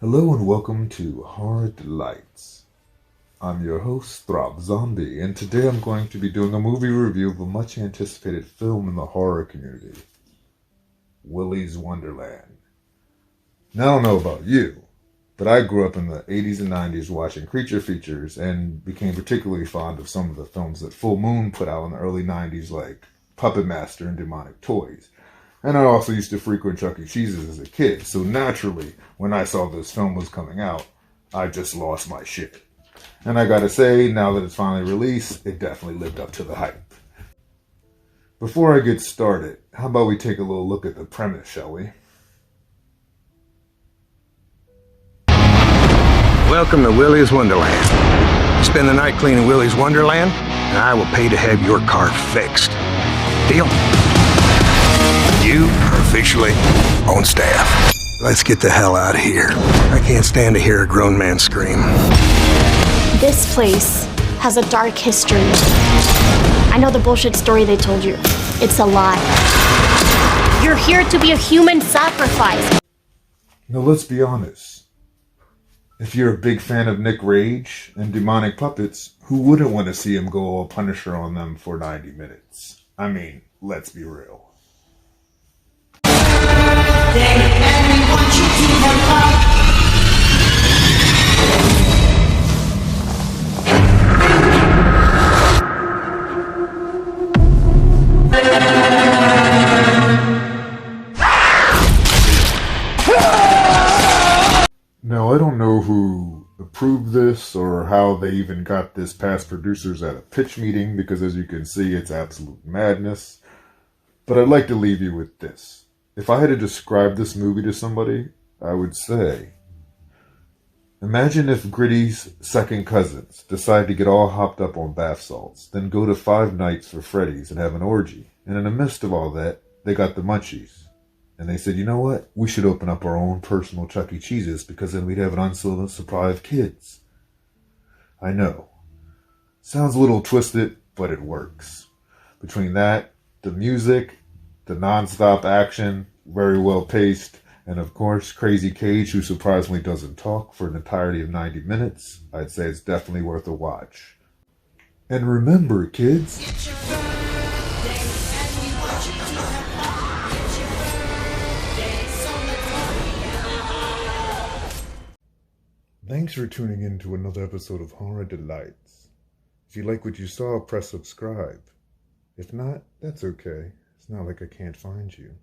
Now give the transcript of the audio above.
Hello and welcome to Horror Delights. I'm your host, Throb Zombae, and today I'm going to be doing a movie review of a much anticipated film in the horror community, WILLY'S Wonderland. Now, I don't know about you, but I grew up in the 80s and 90s watching creature features and became particularly fond of some of the films that Full Moon put out in the early 90s, like Puppet Master and Demonic Toys. And I also used to frequent Chuck E. Cheese's as a kid, so naturally, when I saw this film was coming out, I just lost my shit. And I gotta say, now that it's finally released, it definitely lived up to the hype. Before I get started, how about we take a little look at the premise, shall we? Welcome to WILLY'S Wonderland. Spend the night cleaning WILLY'S Wonderland, and I will pay to have your car fixed. Deal? You are officially on staff. Let's get the hell out of here. I can't stand to hear a grown man scream. This place has a dark history. I know the bullshit story they told you. It's a lie. You're here to be a human sacrifice. Now let's be honest. If you're a big fan of Nick Rage and demonic puppets, who wouldn't want to see him go all Punisher on them for 90 minutes? I mean, let's be real. Now, I don't know who approved this or how they even got this past producers at a pitch meeting, because as you can see, it's absolute madness. But I'd like to leave you with this. If I had to describe this movie to somebody, I would say, imagine if Gritty's second cousins decide to get all hopped up on bath salts, then go to Five Nights for Freddy's and have an orgy. And in the midst of all that, they got the munchies. And they said, you know what? We should open up our own personal Chuck E. Cheese's, because then we'd have an unlimited supply of kids. I know. Sounds a little twisted, but it works. Between that, the music, the non-stop action, very well paced, and of course, Crazy Cage, who surprisingly doesn't talk for an entirety of 90 minutes, I'd say it's definitely worth a watch. And remember, kids, thanks for tuning in to another episode of Horror Delights. If you like what you saw, press subscribe. If not, that's okay. It's not like I can't find you.